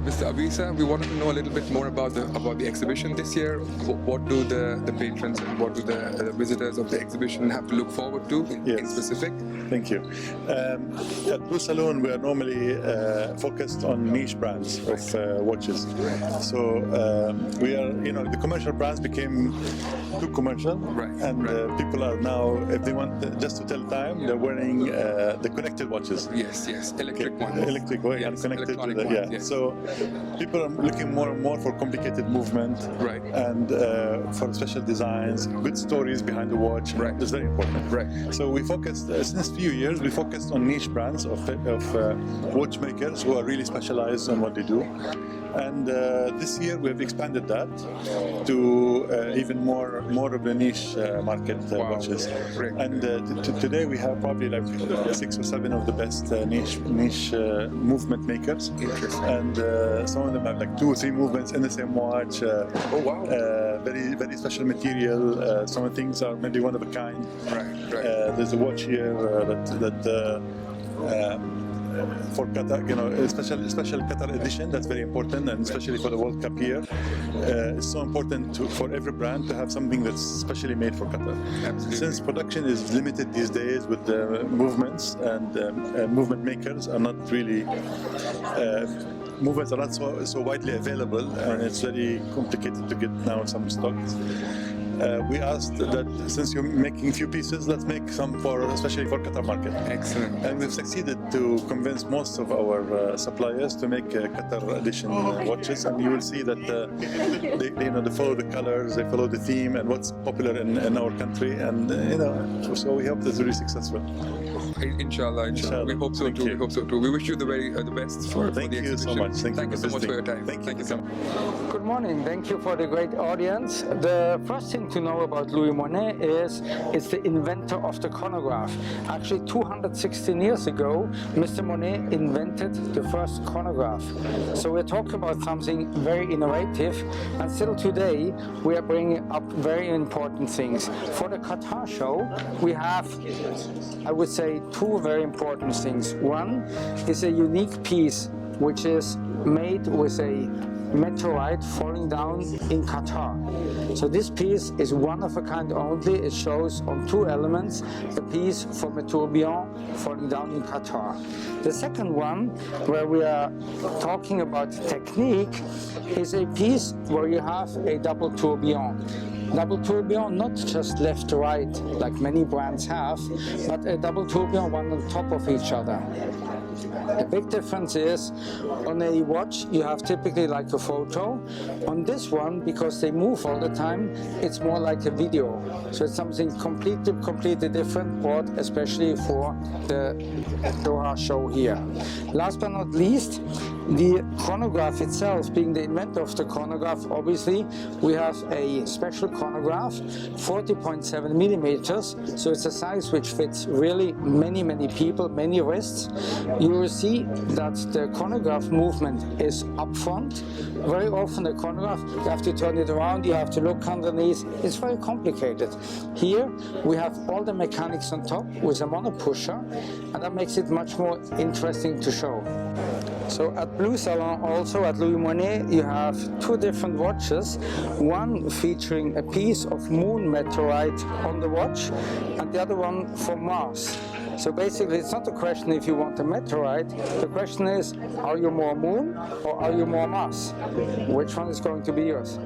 Mr. Abu Issa, we wanted to know a little bit more about the exhibition this year. What do the patrons and what do the visitors of the exhibition have to look forward to in specific? Thank you. At Blue Saloon, we are normally focused on niche brands of watches. So we are, the commercial brands became too commercial, and people are now, if they want just to tell time, they're wearing the connected watches. Yes, electric ones. Electric, and connected to the, So people are looking more and more for complicated movement, and for special designs, good stories behind the watch. It's very important. So we focused, since few years, we focused on niche brands of watchmakers who are really specialized on what they do. And this year we have expanded that to even more of the niche market watches. And today we have probably like 6 or 7 of the best niche movement makers. And some of them have like 2 or 3 movements in the same watch. Very special material. Some things are maybe one of a kind. There's a watch here for Qatar, a special Qatar edition. That's very important, and especially for the World Cup here, it's so important for every brand to have something that's specially made for Qatar. Absolutely. Since production is limited these days with the movements, and movement makers are not really. Movements are not so widely available, and it's very complicated to get now some stocks. We asked that since you're making few pieces, let's make some especially for Qatar market. Excellent. And we've succeeded to convince most of our suppliers to make Qatar edition watches, and you will see that they follow the colors, they follow the theme, and what's popular in our country, and so we hope that's really successful. Inshallah. We hope so too. We hope so too. We wish you the best for the exhibition. Thank you so much. Thank you so much for your time. Thank you so much. Good morning. Thank you for the great audience. The first thing to know about Louis Moinet is it's the inventor of the chronograph. Actually, 216 years ago, Mr. Moinet invented the first chronograph. So we're talking about something very innovative, and still today we are bringing up very important things. For the Qatar show, we have, I would say, 2 very important things. One is a unique piece which is made with a meteorite falling down in Qatar. So this piece is one of a kind only. It shows on 2 elements the piece from a tourbillon falling down in Qatar. The second one, where we are talking about technique, is a piece where you have a double tourbillon. Double tourbillon, not just left to right like many brands have, but a double tourbillon, one on top of each other. The big difference is, on a watch you have typically like a photo. On this one, because they move all the time, it's more like a video. So it's something completely different, bought especially for the Doha show here. Last but not least, the chronograph itself, being the inventor of the chronograph, obviously we have a special chronograph, 40.7 millimeters, so it's a size which fits really many people, many wrists. You will see that the chronograph movement is up front. Very often the chronograph, you have to turn it around, you have to look underneath. It's very complicated. Here we have all the mechanics on top with a mono pusher, and that makes it much more interesting to show. So at Blue Salon, also at Louis Moinet, you have 2 different watches, one featuring a piece of moon meteorite on the watch, and the other one from Mars. So basically, it's not a question if you want a meteorite. The question is, are you more moon or are you more Mars? Which one is going to be yours?